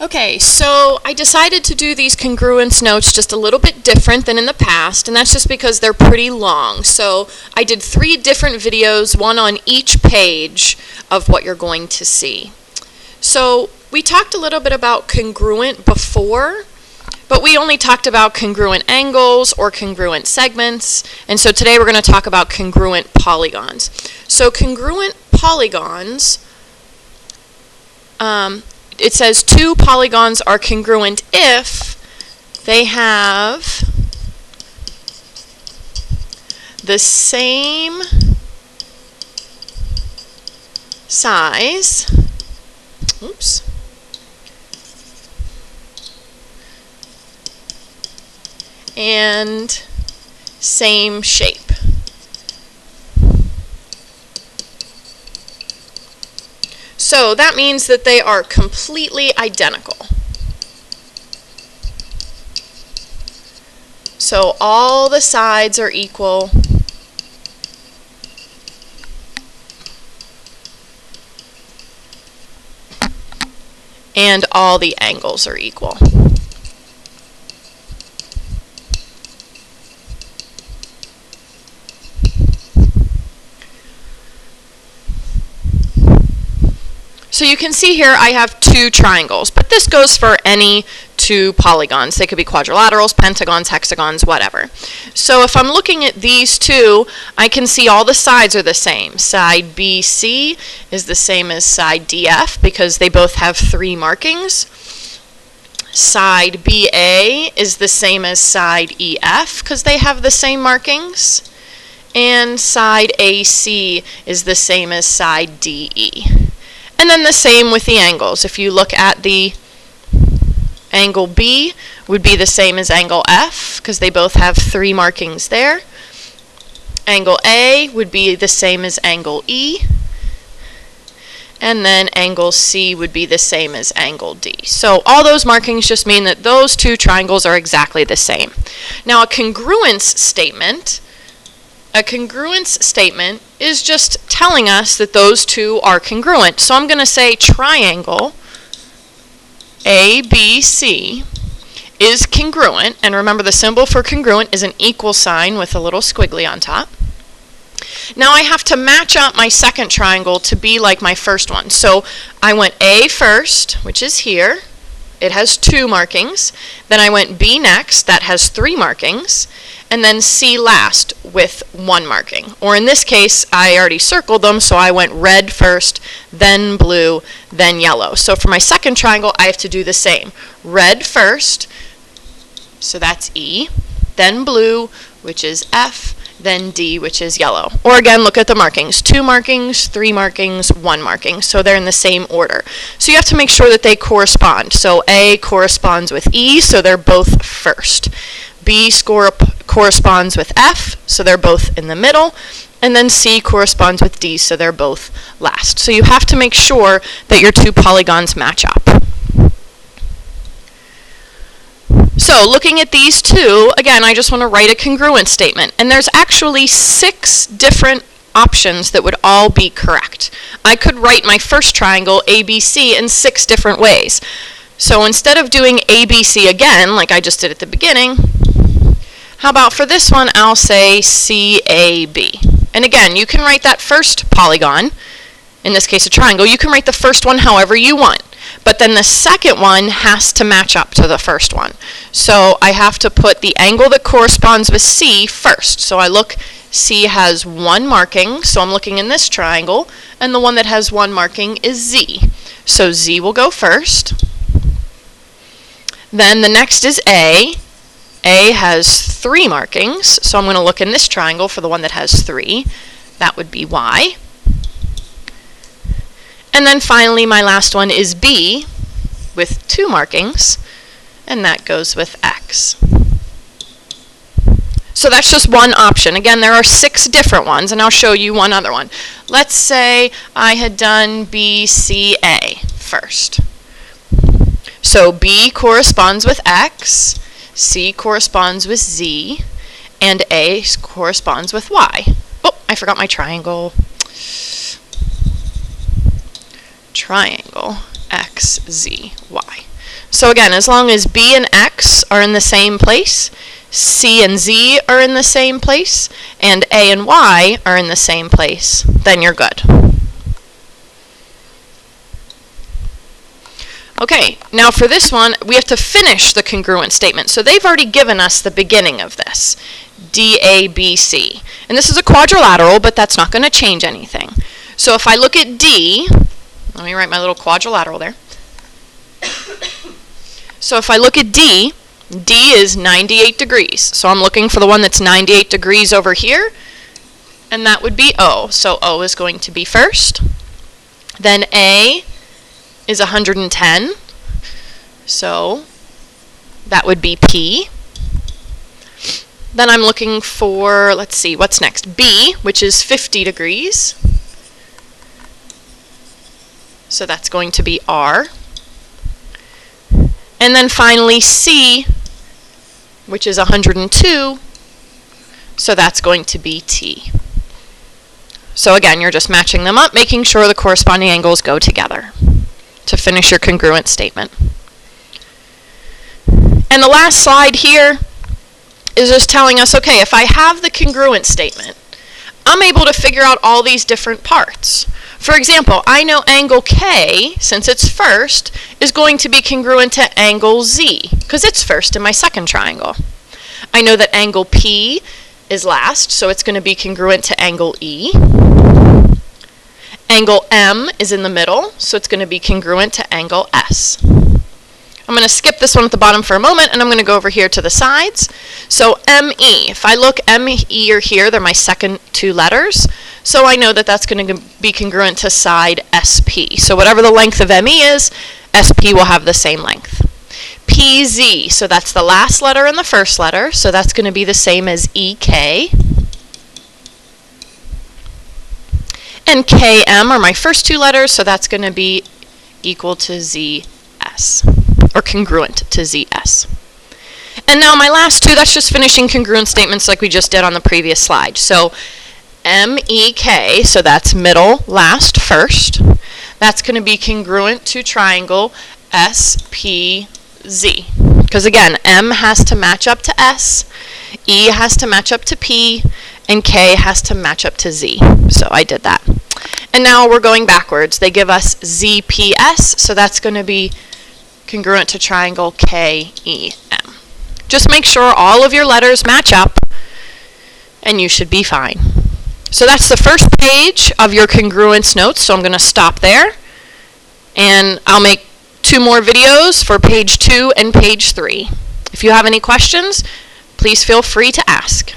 Okay, so I decided to do these congruence notes just a little bit different than in the past, and that's just because they're pretty long. So I did 3 different videos, one on each page of what you're going to see. So we talked a little bit about congruent before, but we only talked about congruent angles or congruent segments, and so today we're going to talk about congruent polygons. So congruent polygons, it says 2 polygons are congruent if they have the same size, and same shape. So that means that they are completely identical. So all the sides are equal. And all the angles are equal. So you can see here I have 2 triangles, but this goes for any 2 polygons. They could be quadrilaterals, pentagons, hexagons, whatever. So if I'm looking at these 2, I can see all the sides are the same. Side BC is the same as side DF because they both have 3 markings. Side BA is the same as side EF because they have the same markings. And side AC is the same as side DE. And then the same with the angles. If you look at the angle B, would be the same as angle F because they both have 3 markings there. Angle A would be the same as angle E. And then angle C would be the same as angle D. So all those markings just mean that those 2 triangles are exactly the same. Now a congruence statement is just telling us that those 2 are congruent. So I'm going to say triangle ABC is congruent, and remember the symbol for congruent is an equal sign with a little squiggly on top. Now I have to match up my second triangle to be like my first one. So I went A first, which is here. It has 2 markings. Then I went B next, that has 3 markings. And then C last with 1 marking. Or in this case, I already circled them, so I went red first, then blue, then yellow. So for my second triangle, I have to do the same. Red first, so that's E, then blue, which is F, then D, which is yellow. Or again, look at the markings. 2 markings, 3 markings, 1 marking. So they're in the same order. So you have to make sure that they correspond. So A corresponds with E, so they're both first. B corresponds with F, so they're both in the middle, and then C corresponds with D, so they're both last. So you have to make sure that your 2 polygons match up. So looking at these 2, again, I just want to write a congruent statement, and there's actually 6 different options that would all be correct. I could write my first triangle, ABC, in 6 different ways. So instead of doing ABC again, like I just did at the beginning, how about for this one, I'll say CAB. And again, you can write that first polygon, in this case a triangle, you can write the first one however you want. But then the second one has to match up to the first one. So I have to put the angle that corresponds with C first. So I look, C has 1 marking, so I'm looking in this triangle, and the one that has 1 marking is Z. So Z will go first. Then the next is A. A has 3 markings, so I'm going to look in this triangle for the one that has 3. That would be Y. And then finally, my last one is B with 2 markings, and that goes with X. So that's just one option. Again, there are 6 different ones, and I'll show you one other one. Let's say I had done BCA first. So B corresponds with X, C corresponds with Z, and A corresponds with Y. Oh, I forgot my triangle. triangle XZY. So again, as long as B and X are in the same place, C and Z are in the same place, and A and Y are in the same place, then you're good. Okay, now for this one, we have to finish the congruent statement. So they've already given us the beginning of this, DABC. And this is a quadrilateral, but that's not going to change anything. So if I look at D, let me write my little quadrilateral there. So if I look at D, D is 98 degrees. So I'm looking for the one that's 98 degrees over here, and that would be O. So O is going to be first. Then A is 110, so that would be P. Then I'm looking for, let's see, what's next? B, which is 50 degrees. So that's going to be R. And then finally C, which is 102, so that's going to be T. So again, you're just matching them up, making sure the corresponding angles go together to finish your congruent statement. And the last slide here is just telling us, okay, if I have the congruent statement, I'm able to figure out all these different parts. For example, I know angle K, since it's first, is going to be congruent to angle Z, because it's first in my second triangle. I know that angle P is last, so it's going to be congruent to angle E. Angle M is in the middle, so it's going to be congruent to angle S. I'm going to skip this one at the bottom for a moment, and I'm going to go over here to the sides. So ME, if I look, ME are here, they're my second two letters, so I know that that's going to be congruent to side SP. So whatever the length of ME is, SP will have the same length. PZ, so that's the last letter and the first letter, so that's going to be the same as EK. And KM are my first two letters, so that's going to be equal to ZS, or congruent to ZS. And now my last two, that's just finishing congruent statements like we just did on the previous slide. So MEK, so that's middle, last, first. That's going to be congruent to triangle SPZ. Because again, M has to match up to S, E has to match up to P, and K has to match up to Z. So I did that. And now we're going backwards. They give us ZPS, so that's going to be congruent to triangle KEM. Just make sure all of your letters match up, and you should be fine. So that's the first page of your congruence notes, so I'm going to stop there, and I'll make 2 more videos for page 2 and page 3. If you have any questions, please feel free to ask.